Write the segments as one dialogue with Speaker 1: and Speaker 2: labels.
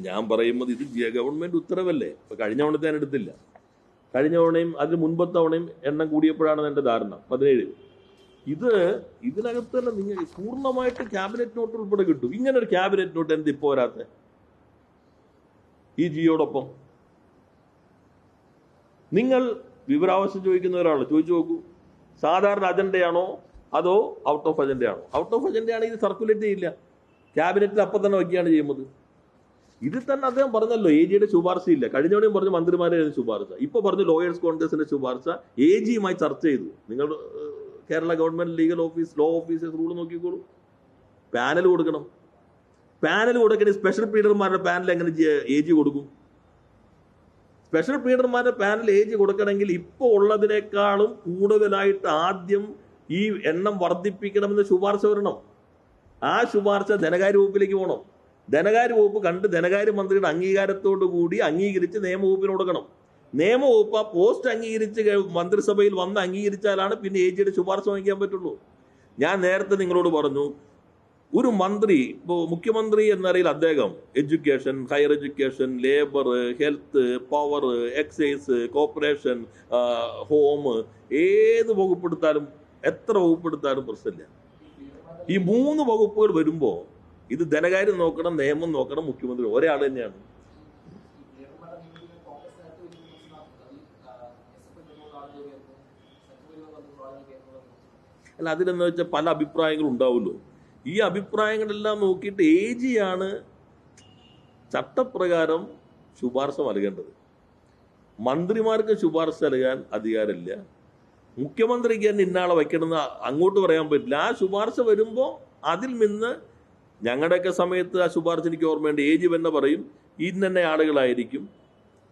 Speaker 1: ഞാൻ പറയുന്നത് ഇത് ഗവൺമെന്റ് ഉത്തരവല്ലേ. ഇപ്പൊ കഴിഞ്ഞ തവണത്തെ ഞാൻ എടുത്തില്ല, കഴിഞ്ഞ തവണയും അതിന് മുൻപത്തെ തവണയും എണ്ണം കൂടിയപ്പോഴാണ് എൻ്റെ ധാരണ 17. ഇതിനകത്ത് തന്നെ നിങ്ങൾ പൂർണ്ണമായിട്ട് ക്യാബിനറ്റ് നോട്ട് ഉൾപ്പെടെ കിട്ടും. ഇങ്ങനെ ഒരു ക്യാബിനറ്റ് നോട്ട് എന്ത് ഇപ്പോ വരാത്തെ ഈ ജിയോടൊപ്പം? നിങ്ങൾ വിവരാവകാശം ചോദിക്കുന്ന ഒരാൾ ചോദിച്ചു നോക്കൂ, സാധാരണ അജണ്ടയാണോ അതോ ഔട്ട് ഓഫ് അജണ്ടയാണോ? ഔട്ട് ഓഫ് അജണ്ടയാണെങ്കിൽ ഇത് സർക്കുലേറ്റ് ചെയ്യില്ല, ക്യാബിനറ്റിൽ അപ്പം തന്നെ വയ്ക്കുകയാണ് ചെയ്യുന്നത്. ഇതിൽ തന്നെ അദ്ദേഹം പറഞ്ഞല്ലോ എ ജിയുടെ ശുപാർശയില്ല. കഴിഞ്ഞവണെയും പറഞ്ഞു മന്ത്രിമാരെ ശുപാർശ, ഇപ്പൊ പറഞ്ഞു ലോയേഴ്സ് കോൺഗ്രസിന്റെ ശുപാർശ എ ജിയുമായി ചർച്ച ചെയ്തു. നിങ്ങൾ Kerala government legal office law officers rule നോക്കിക്കോളൂ. പാനൽ കൊടുക്കണം, പാനൽ കൊടുക്കണേ സ്പെഷ്യൽ പ്ലീഡർമാരുടെ പാനൽ എങ്ങനെ എ ജി കൊടുക്കും? സ്പെഷ്യൽ പ്ലീഡർമാരുടെ പാനൽ എ ജി കൊടുക്കണമെങ്കിൽ ഇപ്പോൾ ഉള്ളതിനേക്കാളും കൂടുതലായിട്ട് ആദ്യം ഈ എണ്ണം വർദ്ധിപ്പിക്കണമെന്ന് ശുപാർശ വരണം. ആ ശുപാർശ ധനകാര്യ വകുപ്പിലേക്ക് പോകണം. ധനകാര്യ വകുപ്പ് കണ്ട് ധനകാര്യ മന്ത്രിയുടെ അംഗീകാരത്തോടു കൂടി അംഗീകരിച്ച് നിയമവകുപ്പിന് കൊടുക്കണം. നിയമവകുപ്പ് ആ പോസ്റ്റ് അംഗീകരിച്ച് മന്ത്രിസഭയിൽ വന്ന് അംഗീകരിച്ചാലാണ് പിന്നെ എ ജിയുടെ ശുപാർശ വാങ്ങിക്കാൻ പറ്റുള്ളൂ. ഞാൻ നേരത്തെ നിങ്ങളോട് പറഞ്ഞു, ഒരു മന്ത്രി, ഇപ്പോൾ മുഖ്യമന്ത്രി എന്നറിയിൽ അദ്ദേഹം education, higher education, labour, health, power, excise, corporation, home, ഏത് വകുപ്പെടുത്താലും എത്ര വകുപ്പെടുത്താലും പ്രശ്നമില്ല. ഈ 3 വകുപ്പുകൾ വരുമ്പോൾ ഇത് ധനകാര്യം നോക്കണം, നിയമം നോക്കണം, മുഖ്യമന്ത്രി ഒരാൾ തന്നെയാണ്. അല്ല, അതിലെന്ന് വെച്ചാൽ പല അഭിപ്രായങ്ങളും ഉണ്ടാവുമല്ലോ. ഈ അഭിപ്രായങ്ങളെല്ലാം നോക്കിയിട്ട് എ ജിയാണ് ചട്ടപ്രകാരം ശുപാർശ നൽകേണ്ടത്. മന്ത്രിമാർക്ക് ശുപാർശ നൽകാൻ അധികാരമില്ല. മുഖ്യമന്ത്രിക്ക് തന്നെ ഇന്നാളെ വയ്ക്കണമെന്ന് അങ്ങോട്ട് പറയാൻ പറ്റില്ല. ആ ശുപാർശ വരുമ്പോൾ അതിൽ നിന്ന് ഞങ്ങളുടെയൊക്കെ സമയത്ത് ആ ശുപാർശ എനിക്ക് ഓർമ്മയുണ്ട്, എ ജി തന്നെ പറയും ഇന്നെ ആളുകളായിരിക്കും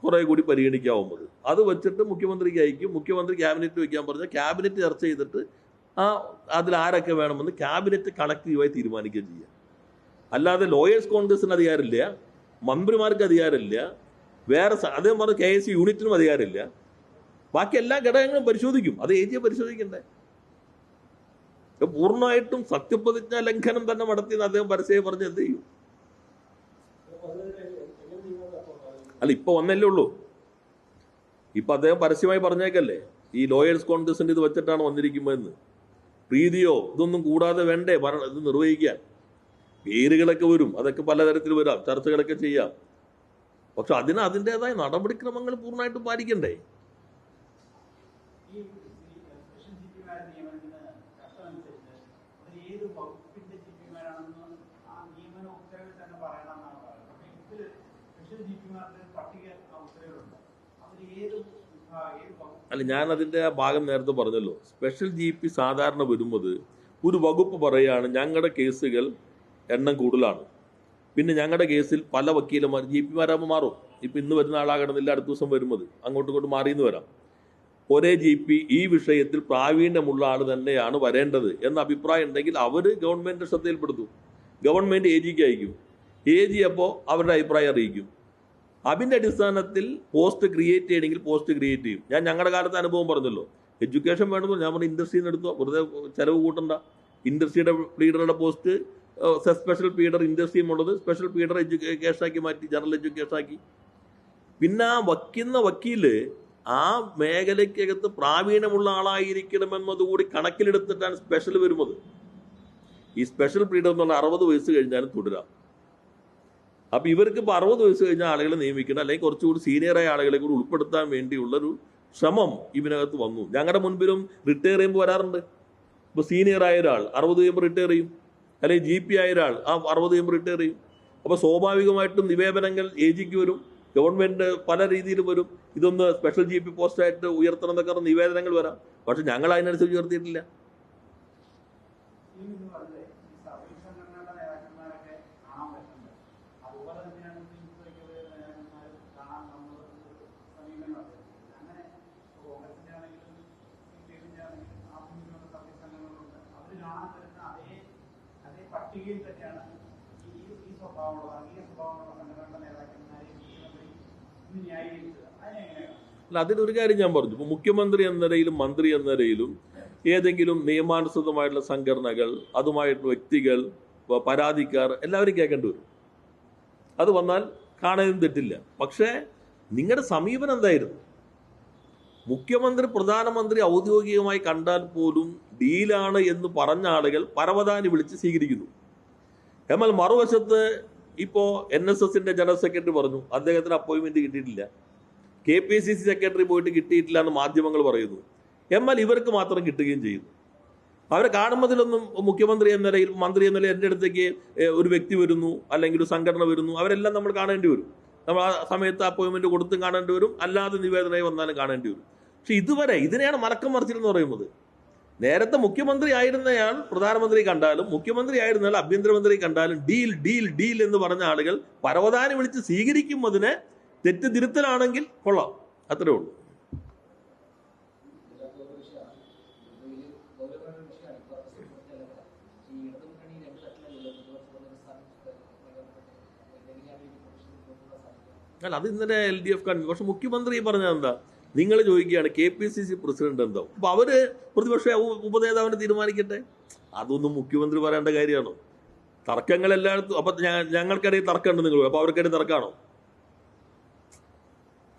Speaker 1: കുറെ കൂടി പരിഗണിക്കാവുന്നത്. അത് വെച്ചിട്ട് മുഖ്യമന്ത്രിക്ക് അയക്കും. മുഖ്യമന്ത്രി ക്യാബിനറ്റ് വയ്ക്കാൻ പറഞ്ഞാൽ ക്യാബിനറ്റ് ചർച്ച ചെയ്തിട്ട് അതിൽ ആരൊക്കെ വേണമെന്ന് ക്യാബിനറ്റ് കളക്റ്റീവായി തീരുമാനിക്കുകയും ചെയ്യാം. അല്ലാതെ ലോയേഴ്സ് കോൺഗ്രസിന് അധികാരമില്ല, മന്ത്രിമാർക്ക് അധികാരമില്ല, വേറെ അദ്ദേഹം പറഞ്ഞ KSC യൂണിറ്റിനും അധികാരമില്ല. ബാക്കി എല്ലാ ഘടകങ്ങളും പരിശോധിക്കും. അത് എ ജിയെ പരിശോധിക്കണ്ടേ? പൂർണ്ണമായിട്ടും സത്യപ്രതിജ്ഞാ ലംഘനം തന്നെ നടത്തിയെന്ന് അദ്ദേഹം പരസ്യമായി പറഞ്ഞ് എന്ത് ചെയ്യും? അല്ല, ഇപ്പൊ വന്നല്ലേ ഉള്ളൂ. ഇപ്പൊ അദ്ദേഹം പരസ്യമായി പറഞ്ഞേക്കല്ലേ ഈ ലോയേഴ്സ് കോൺഗ്രസിന്റെ ഇത് വെച്ചിട്ടാണ് വന്നിരിക്കുമ്പോഴെന്ന്. പ്രീതിയോ ഇതൊന്നും കൂടാതെ വേണ്ടേ ഇത് നിർവഹിക്കാൻ? പേരുകളൊക്കെ വരും, അതൊക്കെ പലതരത്തിൽ വരാം, ചർച്ചകളൊക്കെ ചെയ്യാം. പക്ഷെ അതിൻ്റെതായ നടപടിക്രമങ്ങൾ പൂർണ്ണമായിട്ടും പാലിക്കണ്ടേ? അല്ല, ഞാൻ അതിൻ്റെ ആ ഭാഗം നേരത്തെ പറഞ്ഞല്ലോ. സ്പെഷ്യൽ GP സാധാരണ വരുന്നത് ഒരു വകുപ്പ് പറയുകയാണ് ഞങ്ങളുടെ കേസുകൾ എണ്ണം കൂടുതലാണ്, പിന്നെ ഞങ്ങളുടെ കേസിൽ പല വക്കീലന്മാർ GP മാരാകുമ്പോൾ മാറും. ഇപ്പം ഇന്ന് വരുന്ന ആളാകണമെന്നില്ല, അടുത്ത ദിവസം വരുന്നത് അങ്ങോട്ടും ഇങ്ങോട്ടും മാറിയെന്ന് വരാം. ഒരേ GP ഈ വിഷയത്തിൽ പ്രാവീണ്യമുള്ള ആൾ തന്നെയാണ് വരേണ്ടത് എന്ന അഭിപ്രായം ഉണ്ടെങ്കിൽ അവർ ഗവൺമെൻറ് ശ്രദ്ധയിൽപ്പെടുത്തും. ഗവൺമെൻറ് AG ക്ക് അയക്കും. AG അപ്പോൾ അവരുടെ അഭിപ്രായം അറിയിക്കും. അതിൻ്റെ അടിസ്ഥാനത്തിൽ പോസ്റ്റ് ക്രിയേറ്റ് ചെയ്യണമെങ്കിൽ പോസ്റ്റ് ക്രിയേറ്റ് ചെയ്യും. ഞാൻ ഞങ്ങളുടെ കാലത്തെ അനുഭവം പറഞ്ഞല്ലോ. എഡ്യൂക്കേഷൻ വേണമെന്ന് ഞാൻ പറഞ്ഞു ഇൻഡസ്ട്രിയിൽ നിന്ന് എടുത്തോ, വെറുതെ ചിലവ് കൂട്ടണ്ട. ഇൻഡസ്ട്രിയുടെ പ്ലീഡറുടെ പോസ്റ്റ് സ്പെഷ്യൽ പ്ലീഡർ ഇൻഡസ്ട്രിയും ഉള്ളത് സ്പെഷ്യൽ പ്ലീഡർ എഡ്യൂക്കേഷനാക്കി മാറ്റി, ജനറൽ എഡ്യൂക്കേഷനാക്കി. പിന്നെ ആ വയ്ക്കുന്ന വക്കീല് ആ മേഖലയ്ക്കകത്ത് പ്രാവീണ്യമുള്ള ആളായിരിക്കണമെന്നതുകൂടി കണക്കിലെടുത്തിട്ടാണ് സ്പെഷ്യൽ വരുന്നത്. ഈ സ്പെഷ്യൽ പ്ലീഡർ എന്ന് പറഞ്ഞാൽ 60 വയസ്സ് കഴിഞ്ഞാലും തുടരാം. അപ്പം ഇവർക്ക് ഇപ്പോൾ 60 വയസ്സ് കഴിഞ്ഞ ആളുകളെ നിയമിക്കണം, അല്ലെങ്കിൽ കുറച്ചുകൂടി സീനിയറായ ആളുകളെ കൂടി ഉൾപ്പെടുത്താൻ വേണ്ടിയുള്ളൊരു ശ്രമം ഇതിനകത്ത് വന്നു. ഞങ്ങളുടെ മുൻപിലും റിട്ടയർ ചെയ്യുമ്പോൾ വരാറുണ്ട്. ഇപ്പോൾ സീനിയറായ ഒരാൾ 60 കഴിയുമ്പോൾ റിട്ടയർ ചെയ്യും, അല്ലെങ്കിൽ GP ആയ ഒരാൾ 60 കഴിയുമ്പോൾ റിട്ടയർ ചെയ്യും. അപ്പോൾ സ്വാഭാവികമായിട്ടും നിവേദനങ്ങൾ AG ക്ക് വരും, ഗവൺമെൻറ് പല രീതിയിൽ വരും. ഇതൊന്ന് സ്പെഷ്യൽ GP പോസ്റ്റായിട്ട് ഉയർത്തണം എന്നൊക്കെ പറഞ്ഞ നിവേദനങ്ങൾ വരാം. പക്ഷെ ഞങ്ങൾ അതിനനുസരിച്ച് ഉയർത്തിയിട്ടില്ല. അല്ല, അതിലൊരു കാര്യം ഞാൻ പറഞ്ഞു. ഇപ്പോൾ മുഖ്യമന്ത്രി എന്ന നിലയിലും മന്ത്രി എന്ന നിലയിലും ഏതെങ്കിലും നിയമാനുസൃതമായിട്ടുള്ള സംഘടനകൾ, അതുമായിട്ടുള്ള വ്യക്തികൾ, പരാതിക്കാർ എല്ലാവരും കേൾക്കേണ്ടി വരും. അത് വന്നാൽ കാണാനും തെറ്റില്ല. പക്ഷേ നിങ്ങളുടെ സമീപനം എന്തായിരുന്നു? മുഖ്യമന്ത്രി പ്രധാനമന്ത്രി ഔദ്യോഗികമായി കണ്ടാൽ പോലും ഡീലാണ് എന്ന് പറഞ്ഞ ആളുകൾ പരവതാനി വിളിച്ച് സ്വീകരിക്കുന്നു. എന്നാൽ മറുവശത്ത് ഇപ്പോൾ NSSന്റെ ജനറൽ സെക്രട്ടറി പറഞ്ഞു അദ്ദേഹത്തിന് അപ്പോയിൻമെന്റ് കിട്ടിയിട്ടില്ല, KPCC സെക്രട്ടറി പോയിട്ട് കിട്ടിയിട്ടില്ല എന്ന് മാധ്യമങ്ങൾ പറയുന്നു. എന്നാൽ ഇവർക്ക് മാത്രം കിട്ടുകയും ചെയ്യുന്നു. അവരെ കാണുന്നതിലൊന്നും മുഖ്യമന്ത്രി എന്ന നിലയിൽ, മന്ത്രി എന്ന നിലയിൽ എൻ്റെ അടുത്തേക്ക് ഒരു വ്യക്തി വരുന്നു, അല്ലെങ്കിൽ ഒരു സംഘടന വരുന്നു, അവരെല്ലാം നമ്മൾ കാണേണ്ടി വരും. നമ്മൾ ആ സമയത്ത് അപ്പോയിൻമെന്റ് കൊടുത്തും കാണേണ്ടി വരും, അല്ലാതെ നിവേദനമായി വന്നാലും കാണേണ്ടി വരും. പക്ഷെ ഇതുവരെ ഇതിനെയാണ് മലക്കം മറിച്ചിൽ എന്ന് പറയുന്നത്. നേരത്തെ മുഖ്യമന്ത്രി ആയിരുന്നയാൾ പ്രധാനമന്ത്രി കണ്ടാലും, മുഖ്യമന്ത്രി ആയിരുന്നയാൾ ആഭ്യന്തരമന്ത്രി കണ്ടാലും ഡീൽ ഡീൽ ഡീൽ എന്ന് പറഞ്ഞ ആളുകൾ പരവതാനി വിളിച്ച് സ്വീകരിക്കുന്നതിനെ തെറ്റ് തിരുത്തലാണെങ്കിൽ കൊള്ളാം, അത്രേ ഉള്ളൂ. അല്ല, അത് ഇന്നലെ LDF കണ്ടു. പക്ഷെ മുഖ്യമന്ത്രി പറഞ്ഞത് എന്താ? നിങ്ങൾ ചോദിക്കുകയാണ് KPCC പ്രസിഡന്റ് എന്താവും, അപ്പൊ അവര് പ്രതിപക്ഷ ഉപനേതാവിനെ തീരുമാനിക്കട്ടെ. അതൊന്നും മുഖ്യമന്ത്രി പറയേണ്ട കാര്യമാണോ? തർക്കങ്ങൾ എല്ലായിടത്തും. അപ്പൊ ഞങ്ങൾക്കിടയിൽ തർക്കമുണ്ട്, നിങ്ങൾ അപ്പൊ അവർക്കിടയിൽ തർക്കമാണോ?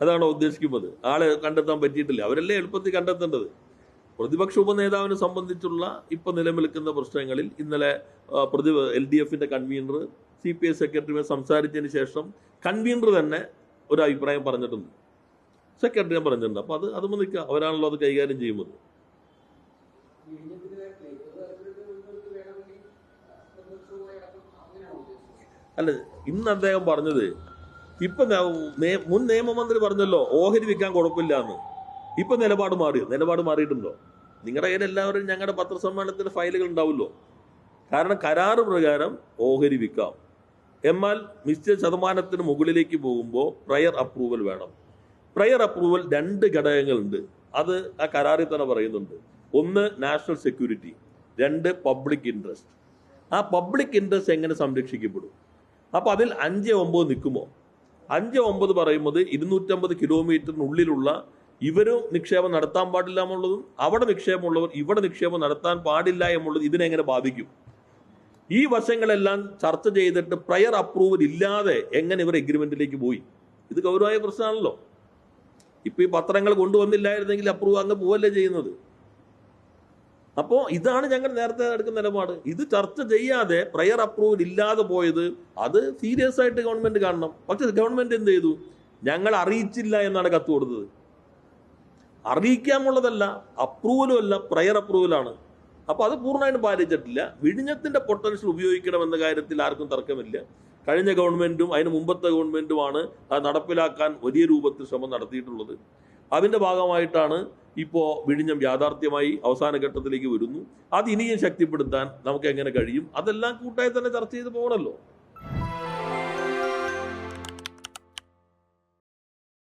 Speaker 1: അതാണോ ഉദ്ദേശിക്കുന്നത്? ആളെ കണ്ടെത്താൻ പറ്റിയിട്ടില്ല, അവരല്ലേ എളുപ്പത്തിൽ കണ്ടെത്തേണ്ടത്. പ്രതിപക്ഷ ഉപനേതാവിനെ സംബന്ധിച്ചുള്ള ഇപ്പൊ നിലനിൽക്കുന്ന പ്രശ്നങ്ങളിൽ ഇന്നലെ LDFന്റെ കൺവീനർ CPI സെക്രട്ടറിയുമായി സംസാരിച്ചതിന് ശേഷം കൺവീനർ തന്നെ ഒരു അഭിപ്രായം പറഞ്ഞിട്ടുണ്ട്, സെക്രട്ടറി പറഞ്ഞിട്ടുണ്ട്. അപ്പൊ അത് നിൽക്കുക, അവരാണല്ലോ അത് കൈകാര്യം ചെയ്യുന്നത്. അല്ല, ഇന്ന് അദ്ദേഹം പറഞ്ഞത്, ഇപ്പൊ മുൻ നിയമമന്ത്രി പറഞ്ഞല്ലോ ഓഹരി വിൽക്കാൻ കുഴപ്പമില്ല എന്ന്. ഇപ്പൊ നിലപാട് മാറിയിട്ടുണ്ടോ? നിങ്ങളുടെ കയ്യിൽ എല്ലാവരും ഞങ്ങളുടെ പത്രസമ്മേളനത്തിന്റെ ഫയലുകൾ ഉണ്ടാവുമല്ലോ. കാരണം കരാറ് പ്രകാരം ഓഹരി വിൽക്കാം, എന്നാൽ നിശ്ചിത ശതമാനത്തിന് മുകളിലേക്ക് പോകുമ്പോൾ പ്രയർ അപ്രൂവൽ വേണം. പ്രയർ അപ്രൂവൽ 2 ഘടകങ്ങളുണ്ട്, അത് ആ കരാറിൽ തന്നെ പറയുന്നുണ്ട്. ഒന്ന് നാഷണൽ സെക്യൂരിറ്റി, 2 പബ്ലിക് ഇൻട്രസ്റ്റ്. ആ പബ്ലിക് ഇൻട്രസ്റ്റ് എങ്ങനെ സംരക്ഷിക്കപ്പെടും? അപ്പോൾ അതിൽ 5-9 നിൽക്കുമോ? 5-9 പറയുന്നത് 250 കിലോമീറ്ററിനുള്ളിലുള്ള ഇവരും നിക്ഷേപം നടത്താൻ പാടില്ല എന്നുള്ളതും, അവിടെ നിക്ഷേപമുള്ളവർ ഇവിടെ നിക്ഷേപം നടത്താൻ പാടില്ല എന്നുള്ളത് ഇതിനെങ്ങനെ ബാധിക്കും? ഈ വശങ്ങളെല്ലാം ചർച്ച ചെയ്തിട്ട് പ്രയർ അപ്രൂവൽ ഇല്ലാതെ എങ്ങനെ ഇവർ എഗ്രിമെന്റിലേക്ക് പോയി? ഇത് ഗൗരവമായ പ്രശ്നമാണല്ലോ. ഇപ്പൊ ഈ പത്രങ്ങൾ കൊണ്ടുവന്നില്ലായിരുന്നെങ്കിൽ അപ്രൂവ് അങ്ങ് പോവല്ലേ ചെയ്യുന്നത്. അപ്പോൾ ഇതാണ് ഞങ്ങൾ നേരത്തെ എടുക്കുന്ന നിലപാട്. ഇത് ചർച്ച ചെയ്യാതെ പ്രയർ അപ്രൂവൽ ഇല്ലാതെ പോയത് അത് സീരിയസ് ആയിട്ട് ഗവൺമെന്റ് കാണണം. പക്ഷെ ഗവൺമെന്റ് എന്ത് ചെയ്തു? ഞങ്ങൾ അറിയിച്ചില്ല എന്നാണ് കത്ത് കൊടുത്തത്. അറിയിക്കാമുള്ളതല്ല, അപ്രൂവലും അല്ല, പ്രയർ അപ്രൂവലാണ്. അപ്പോൾ അത് പൂർണ്ണമായിട്ടും പാലിച്ചിട്ടില്ല. വിഴിഞ്ഞത്തിന്റെ പൊട്ടൻഷ്യൽ ഉപയോഗിക്കണമെന്ന കാര്യത്തിൽ ആർക്കും തർക്കമില്ല. കഴിഞ്ഞ ഗവൺമെന്റും അതിന് മുമ്പത്തെ ഗവൺമെന്റുമാണ് അത് നടപ്പിലാക്കാൻ വലിയ രൂപത്തിൽ ശ്രമം നടത്തിയിട്ടുള്ളത്. അതിന്റെ ഭാഗമായിട്ടാണ് ഇപ്പോൾ വിഴിഞ്ഞം യാഥാർത്ഥ്യമായി അവസാന ഘട്ടത്തിലേക്ക് വരുന്നു. അത് ഇനിയും ശക്തിപ്പെടുത്താൻ നമുക്ക് എങ്ങനെ കഴിയും? അതെല്ലാം കൂട്ടായി തന്നെ ചർച്ച ചെയ്ത് പോകണമല്ലോ.